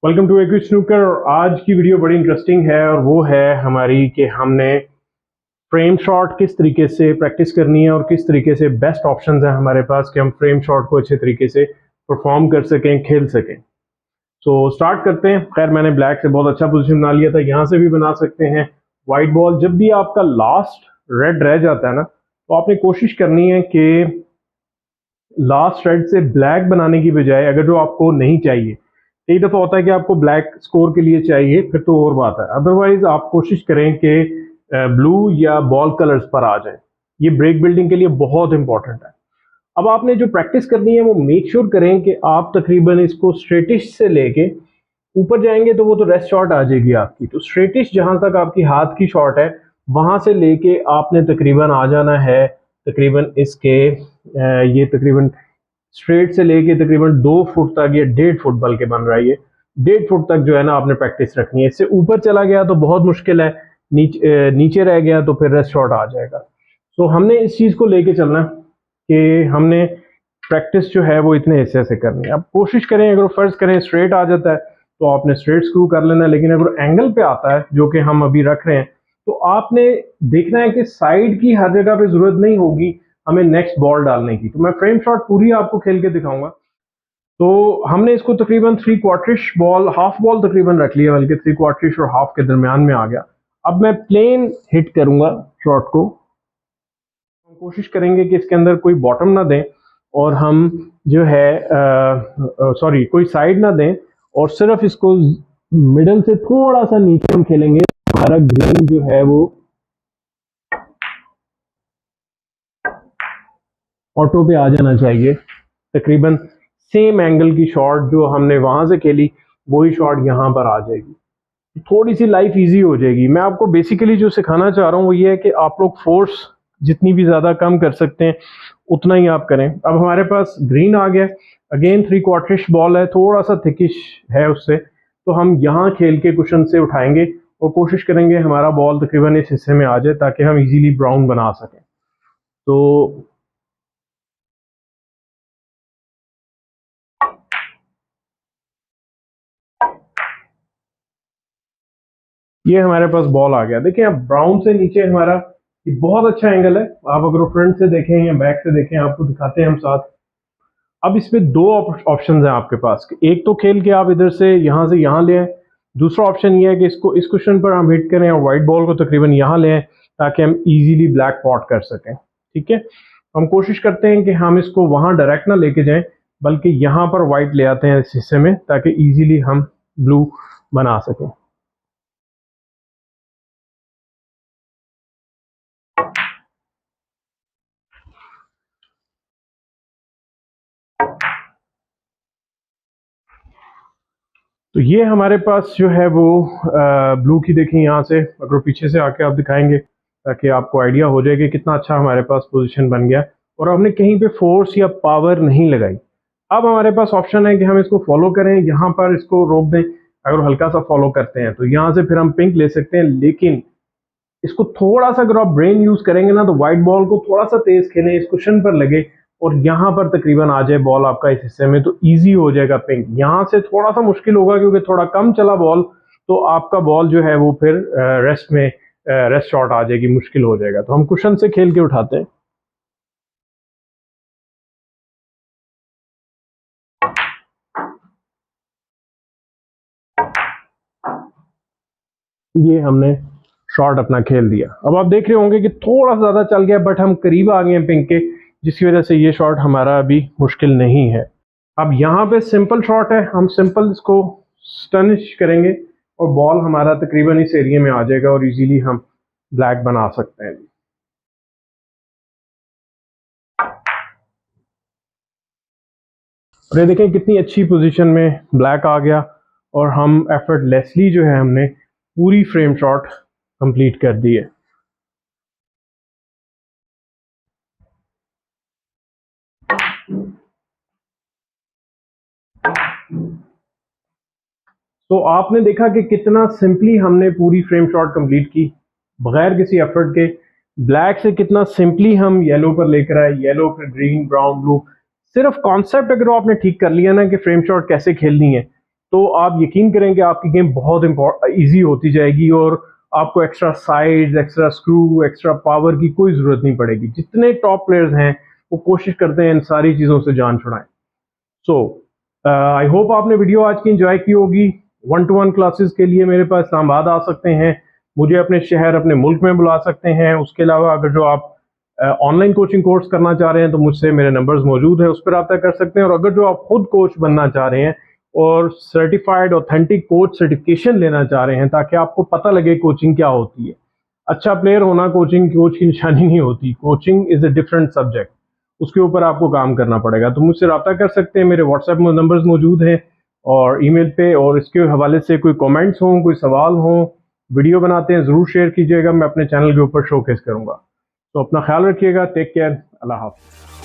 Welcome to equity snooker. और आज की वीडियो बड़ी इंटरेस्टिंग है और वो है हमारी कि हमने फ्रेम शॉट किस तरीके से प्रैक्टिस करनी है और किस तरीके से बेस्ट ऑप्शंस हैं हमारे पास कि हम फ्रेम शॉट को अच्छे तरीके से परफॉर्म कर सकें, खेल सकें। सो स्टार्ट करते हैं। खैर मैंने ब्लैक से बहुत अच्छा पोजीशन बना लिया था, यहाँ से भी बना सकते हैं। वाइट बॉल जब भी आपका लास्ट रेड रह जाता है ना, तो आपने कोशिश करनी है कि लास्ट रेड से ब्लैक बनाने की बजाय, अगर जो आपको नहीं चाहिए, कई दफ़ा होता है कि आपको ब्लैक स्कोर के लिए चाहिए, फिर तो और बात है, अदरवाइज आप कोशिश करें कि ब्लू या बॉल कलर्स पर आ जाए। ये ब्रेक बिल्डिंग के लिए बहुत इंपॉर्टेंट है। अब आपने जो प्रैक्टिस करनी है वो मेक श्योर करें कि आप तकरीबन इसको स्ट्रेटिश से लेके ऊपर जाएंगे तो वो तो रेस्ट शॉट आ जाएगी आपकी। तो स्ट्रेटिश जहां तक आपकी हाथ की शॉट है वहां से लेके आपने तकरीबन आ जाना है तकरीबन इसके ये तकरीबन स्ट्रेट से लेके तकरीबन 2 फुट तक या 1.5 फुट बल्कि बन रहा है ये 1.5 फुट तक जो है ना आपने प्रैक्टिस रखनी है। इससे ऊपर चला गया तो बहुत मुश्किल है, नीचे रह गया तो फिर रेस्ट शॉट आ जाएगा। तो हमने इस चीज़ को लेके चलना कि हमने प्रैक्टिस जो है वो इतने हिस्से से करनी है। अब कोशिश करें, अगर फर्ज करें स्ट्रेट आ जाता है तो आपने स्ट्रेट स्क्रू कर लेना है, लेकिन अगर एंगल पे आता है जो कि हम अभी रख रहे हैं तो आपने देखना है कि साइड की हर जगह पे जरूरत नहीं होगी हमें नेक्स्ट बॉल डालने की। तो मैं फ्रेम शॉट पूरी आपको खेल के दिखाऊंगा। तो हमने इसको तकरीबन 3/4 बॉल, हाफ बॉल तकरीबन रख लिया, बल्कि 3/4 और हाफ के दरमियान में आ गया। अब मैं प्लेन हिट करूंगा शॉट को। हम कोशिश करेंगे कि इसके अंदर कोई बॉटम ना दें और हम जो है सॉरी कोई साइड ना दें, और सिर्फ इसको मिडल से थोड़ा सा नीचे हम खेलेंगे। हमारा ग्रीन जो है वो ऑटो पे आ जाना चाहिए। तकरीबन सेम एंगल की शॉट जो हमने वहां से खेली वही शॉट यहाँ पर आ जाएगी। थोड़ी सी लाइफ इजी हो जाएगी। मैं आपको बेसिकली जो सिखाना चाह रहा हूँ वो ये है कि आप लोग फोर्स जितनी भी ज़्यादा कम कर सकते हैं उतना ही आप करें। अब हमारे पास ग्रीन आ गया, अगेन 3/4 बॉल है, थोड़ा सा थिकिश है उससे, तो हम यहाँ खेल के कुशन से उठाएंगे और कोशिश करेंगे हमारा बॉल तकरीबन इस हिस्से में आ जाए ताकि हम इजीली ब्राउन बना सकें। तो ये हमारे पास बॉल आ गया। देखिए अब ब्राउन से नीचे हमारा ये बहुत अच्छा एंगल है। आप अगर फ्रंट से देखें या बैक से देखें, आपको दिखाते हैं हम साथ। अब इसमें दो ऑप्शन हैं आपके पास। एक तो खेल के आप इधर से यहाँ ले आए। दूसरा ऑप्शन ये है कि इसको इस क्वेश्चन पर हम हिट करें और व्हाइट बॉल को तकरीबन यहाँ ले आए ताकि हम इजीली ब्लैक पॉट कर सकें। ठीक है, हम कोशिश करते हैं कि हम इसको वहाँ डायरेक्ट ना लेके जाएं, बल्कि यहाँ पर व्हाइट ले आते हैं इस हिस्से में ताकि इजीली हम ब्लू बना सकें। तो ये हमारे पास जो है वो ब्लू की देखें, यहाँ से अगर पीछे से आके आप दिखाएंगे ताकि आपको आइडिया हो जाए कि कितना अच्छा हमारे पास पोजीशन बन गया और हमने कहीं पे फोर्स या पावर नहीं लगाई। अब हमारे पास ऑप्शन है कि हम इसको फॉलो करें, यहाँ पर इसको रोक दें। अगर हल्का सा फॉलो करते हैं तो यहाँ से फिर हम पिंक ले सकते हैं, लेकिन इसको थोड़ा सा अगर आप ब्रेन यूज करेंगे ना तो व्हाइट बॉल को थोड़ा सा तेज खेलें, इस कुशन पर लगे और यहाँ पर तकरीबन आ जाए बॉल आपका इस हिस्से में, तो इजी हो जाएगा पिंक। यहाँ से थोड़ा सा मुश्किल होगा क्योंकि थोड़ा कम चला बॉल, तो आपका बॉल जो है वो फिर रेस्ट शॉट आ जाएगी, मुश्किल हो जाएगा। तो हम कुशन से खेल के उठाते हैं। ये हमने शॉट अपना खेल दिया। अब आप देख रहे होंगे कि थोड़ा ज्यादा चल गया, बट हम करीब आ गए हैं पिंक के, जिसकी वजह से ये शॉट हमारा अभी मुश्किल नहीं है। अब यहाँ पे सिंपल शॉट है, हम सिंपल इसको स्टनिश करेंगे और बॉल हमारा तकरीबन इस एरिया में आ जाएगा और इजीली हम ब्लैक बना सकते हैं। और ये देखें कितनी अच्छी पोजीशन में ब्लैक आ गया और हम एफर्टलेसली जो है हमने पूरी फ्रेम शॉट कंप्लीट कर दी है। तो आपने देखा कि कितना सिंपली हमने पूरी फ्रेम शॉट कंप्लीट की बगैर किसी एफर्ट के। ब्लैक से कितना सिंपली हम येलो पर लेकर आए, येलो फिर ग्रीन, ब्राउन, ब्लू। सिर्फ कॉन्सेप्ट अगर आपने ठीक कर लिया ना कि फ्रेम शॉट कैसे खेलनी है, तो आप यकीन करें कि आपकी गेम बहुत ईजी होती जाएगी और आपको extra sides, extra screw, extra power की कोई ज़रूरत नहीं पड़ेगी। जितने टॉप प्लेयर्स हैं वो कोशिश करते हैं इन सारी चीज़ों से जान छुड़ाएं। सो आई होप आपने वीडियो आज की एंजॉय की होगी। 1-to-1 क्लासेस के लिए मेरे पास इस्लामाबाद आ सकते हैं, मुझे अपने शहर, अपने मुल्क में बुला सकते हैं। उसके अलावा अगर जो आप ऑनलाइन कोचिंग कोर्स करना चाह रहे हैं तो मुझसे मेरे नंबर्स मौजूद है, उस पर रब्ता कर सकते हैं। और अगर जो आप खुद कोच बनना चाह रहे हैं और सर्टिफाइड ऑथेंटिक कोच सर्टिफिकेशन लेना चाह रहे हैं ताकि आपको पता लगे कोचिंग क्या होती है, अच्छा प्लेयर होना कोचिंग कोच की निशानी नहीं होती। Coaching is a different subject, उसके ऊपर आपको काम करना पड़ेगा। तो मुझसे रब्ता कर सकते हैं, मेरे व्हाट्सएप में नंबर्स मौजूद हैं और ईमेल पे। और इसके हवाले से कोई कमेंट्स हों, कोई सवाल हों, वीडियो बनाते हैं ज़रूर शेयर कीजिएगा, मैं अपने चैनल के ऊपर शोकेस करूँगा। तो अपना ख्याल रखिएगा, टेक केयर, अल्लाह हाफ़िज़।